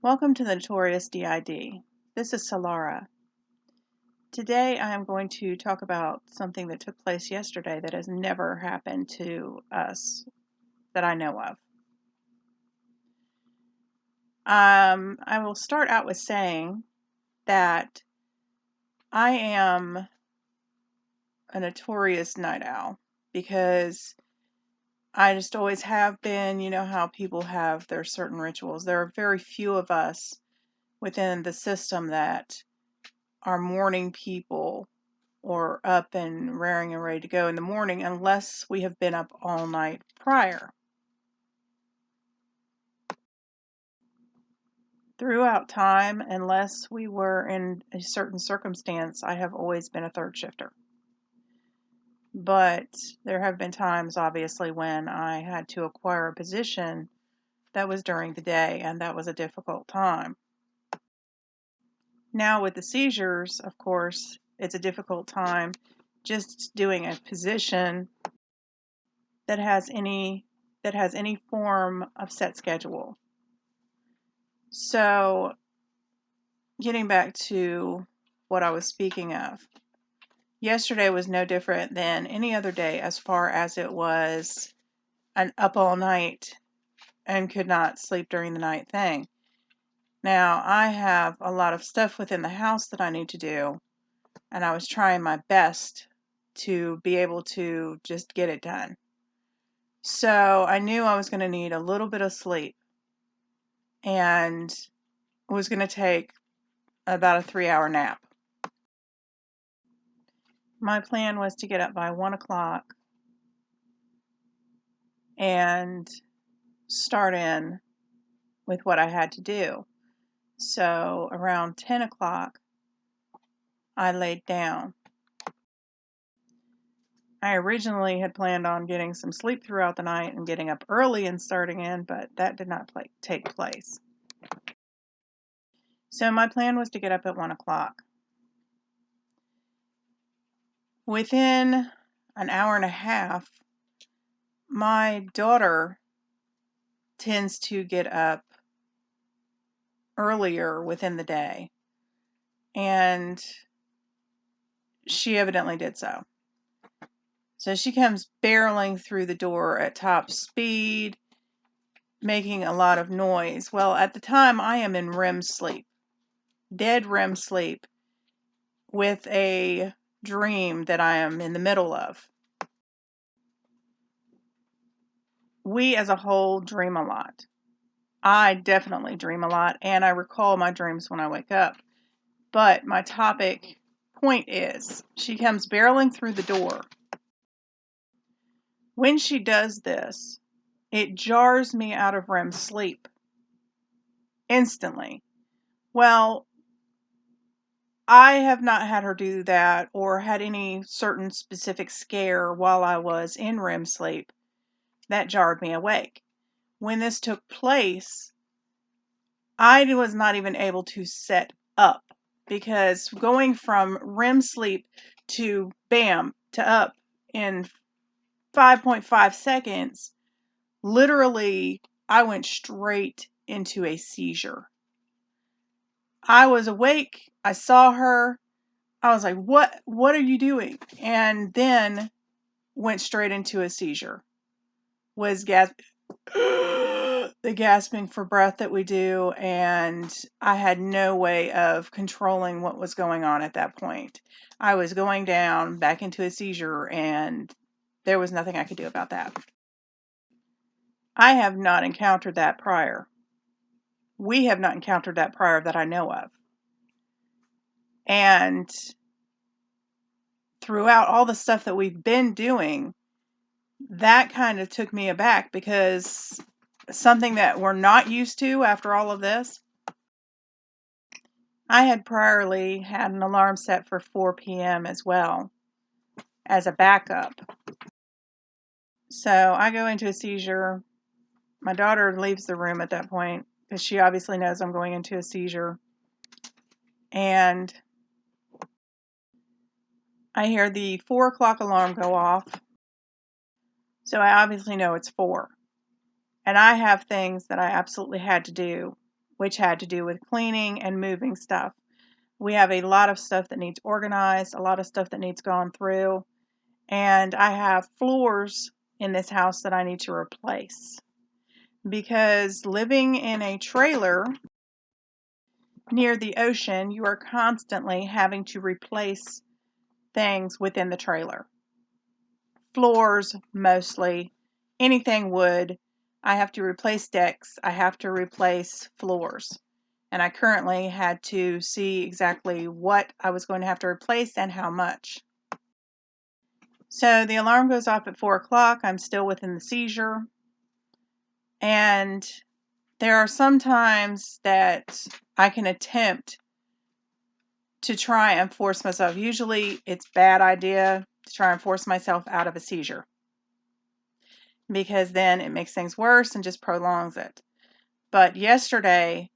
Welcome to the Notorious DID. This is Solara. Today I am going to talk about something that took place yesterday that has never happened to us that I know of. I will start out with saying that I am a notorious night owl because I just always have been. You know how people have their certain rituals. There are very few of us within the system that are morning people or up and raring and ready to go in the morning unless we have been up all night prior. Throughout time, unless we were in a certain circumstance, I have always been a third shifter. But there have been times, obviously, when I had to acquire a position that was during the day, and that was a difficult time. Now with the seizures, of course, it's a difficult time just doing a position that has any form of set schedule. So, getting back to what I was speaking of, yesterday was no different than any other day as far as it was an up all night and could not sleep during the night thing. Now, I have a lot of stuff within the house that I need to do, and I was trying my best to be able to just get it done. So, I knew I was going to need a little bit of sleep, and was going to take about a 3-hour nap. My plan was to get up by 1 o'clock and start in with what I had to do. So around 10 o'clock, I laid down. I originally had planned on getting some sleep throughout the night and getting up early and starting in, but that did not take place. So my plan was to get up at 1 o'clock. Within an hour and a half, my daughter tends to get up earlier within the day, and she evidently did so. So she comes barreling through the door at top speed, making a lot of noise. Well, at the time, I am in REM sleep, dead REM sleep, with a dream that I am in the middle of. We as a whole dream a lot. I definitely dream a lot, and I recall my dreams when I wake up. But my point is, she comes barreling through the door. When she does this, it jars me out of REM sleep instantly. Well, I have not had her do that or had any certain specific scare while I was in REM sleep that jarred me awake. When this took place, I was not even able to set up, because going from REM sleep to bam to up in 5.5 seconds, literally, I went straight into a seizure. I was awake. I saw her. I was like, what are you doing? And then went straight into a seizure. Was the gasping for breath that we do, and I had no way of controlling what was going on at that point. I was going down back into a seizure, and there was nothing I could do about that. I have not encountered that prior. We have not encountered that prior that I know of. And throughout all the stuff that we've been doing, that kind of took me aback, because something that we're not used to after all of this. I had priorly had an alarm set for 4 p.m. as well as a backup. So I go into a seizure. My daughter leaves the room at that point because she obviously knows I'm going into a seizure. And I hear the 4 o'clock alarm go off. So I obviously know it's 4. And I have things that I absolutely had to do which had to do with cleaning and moving stuff. We have a lot of stuff that needs organized, a lot of stuff that needs gone through, and I have floors in this house that I need to replace. Because living in a trailer near the ocean, you are constantly having to replace things within the trailer. Floors, mostly. Anything wood. I have to replace decks. I have to replace floors. And I currently had to see exactly what I was going to have to replace and how much. So the alarm goes off at 4 o'clock. I'm still within the seizure. And there are some times that I can attempt to try and force myself. Usually it's a bad idea to try and force myself out of a seizure, because then it makes things worse and just prolongs it. But yesterday,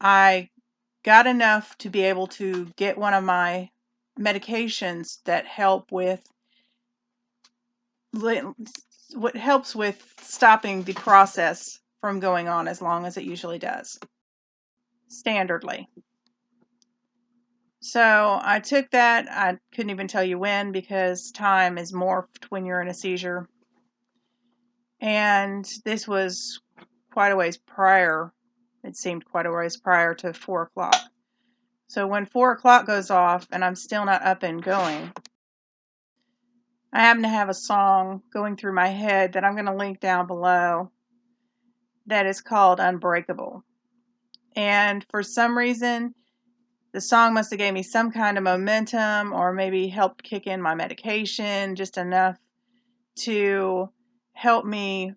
I got enough to be able to get one of my medications that help with what helps with stopping the process from going on as long as it usually does, standardly. So I took that. I couldn't even tell you when, because time is morphed when you're in a seizure. And this was quite a ways prior. It seemed quite a ways prior to 4 o'clock. So when 4 o'clock goes off and I'm still not up and going, I happen to have a song going through my head that I'm going to link down below that is called Unbreakable. And for some reason, the song must have gave me some kind of momentum, or maybe helped kick in my medication just enough to help me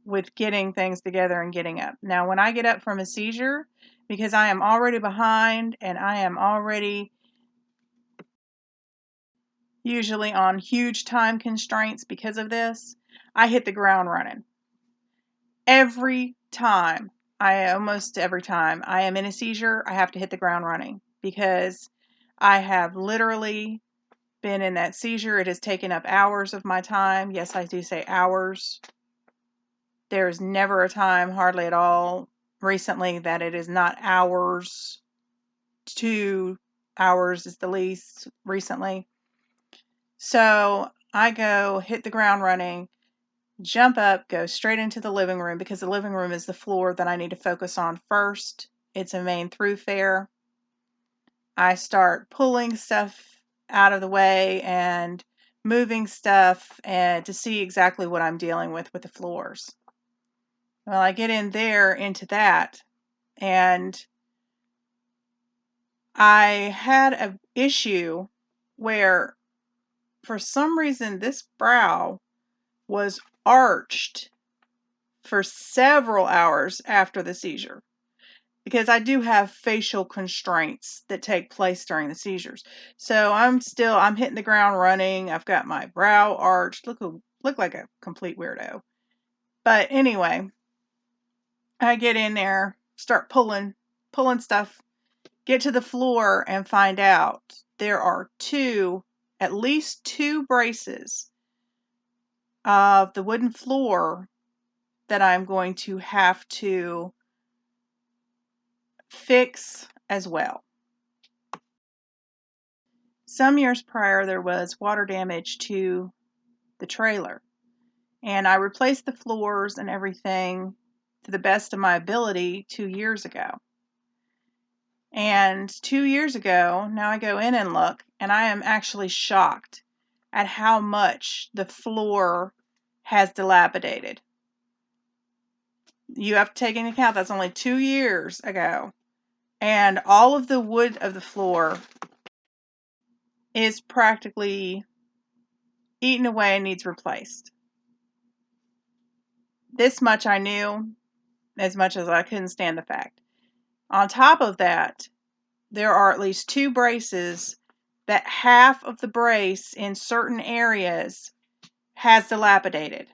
with getting things together and getting up. Now, when I get up from a seizure, because I am already behind and I am already usually on huge time constraints because of this, I hit the ground running. Almost every time I am in a seizure, I have to hit the ground running, because I have literally been in that seizure. It has taken up hours of my time. Yes, I do say hours. There's never a time, hardly at all, recently that it is not hours. 2 hours is the least recently. So I go hit the ground running, jump up, go straight into the living room, because the living room is the floor that I need to focus on first. It's a main thoroughfare. I start pulling stuff out of the way and moving stuff, and to see exactly what I'm dealing with the floors. Well, I get in there into that, and I had an issue where for some reason this brow was arched for several hours after the seizure, because I do have facial constraints that take place during the seizures. So I'm hitting the ground running. I've got my brow arched. Look like a complete weirdo. But anyway, I get in there, start pulling stuff, get to the floor, and find out there are at least two braces of the wooden floor that I'm going to have to fix as well. Some years prior, there was water damage to the trailer, and I replaced the floors and everything to the best of my ability 2 years ago. And 2 years ago, now I go in and look, and I am actually shocked at how much the floor has dilapidated. You have to take into account that's only 2 years ago. And all of the wood of the floor is practically eaten away and needs replaced. This much I knew, as much as I couldn't stand the fact. On top of that, there are at least 2 braces that half of the brace in certain areas has dilapidated.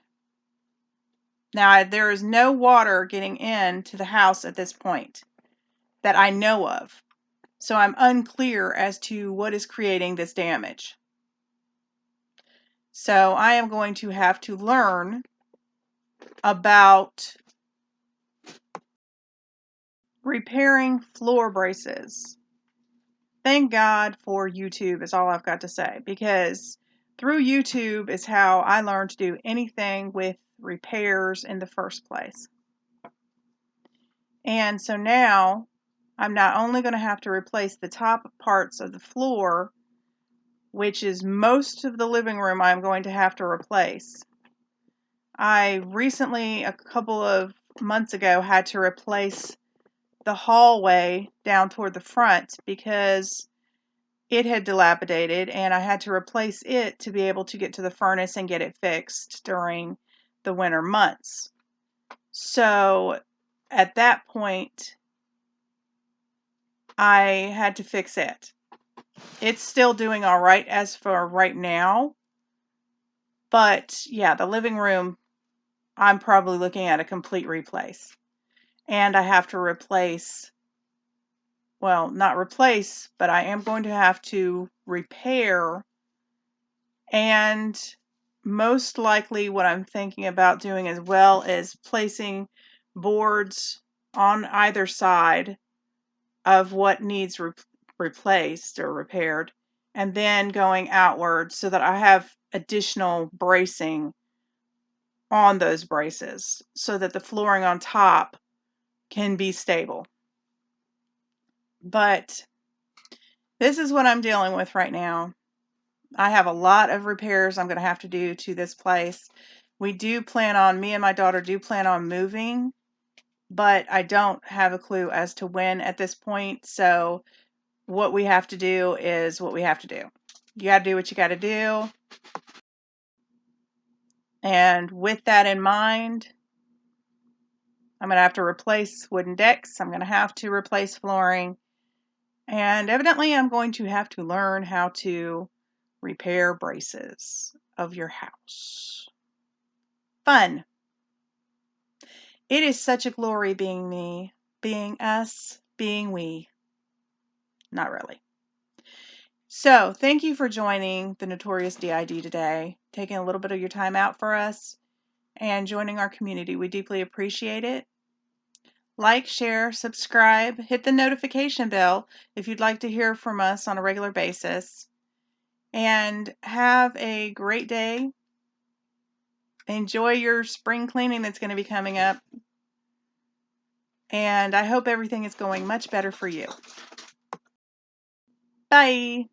Now, there is no water getting into the house at this point that I know of. So I'm unclear as to what is creating this damage. So I am going to have to learn about repairing floor braces. Thank God for YouTube is all I've got to say, because through YouTube is how I learned to do anything with repairs in the first place. And so now I'm not only going to have to replace the top parts of the floor, which is most of the living room I'm going to have to replace. I recently, a couple of months ago, had to replace the hallway down toward the front because it had dilapidated and I had to replace it to be able to get to the furnace and get it fixed during the winter months. So at that point, I had to fix it. It's still doing all right as for right now. But yeah, the living room, I'm probably looking at a complete replace. And I have to replace, well, not replace, but I am going to have to repair. And most likely what I'm thinking about doing as well is placing boards on either side of what needs replaced or repaired, and then going outward so that I have additional bracing on those braces so that the flooring on top can be stable. But this is what I'm dealing with right now. I have a lot of repairs I'm going to have to do to this place. Me and my daughter do plan on moving, but I don't have a clue as to when at this point. So what we have to do is what we have to do. You got to do what you got to do. And with that in mind, I'm going to have to replace wooden decks. I'm going to have to replace flooring. And evidently, I'm going to have to learn how to repair braces of your house. Fun. It is such a glory being me, being us, being we. Not really. So, thank you for joining the Notorious DID today, taking a little bit of your time out for us, and joining our community. We deeply appreciate it. Like, share, subscribe, hit the notification bell if you'd like to hear from us on a regular basis. And have a great day. Enjoy your spring cleaning that's going to be coming up. And I hope everything is going much better for you. Bye.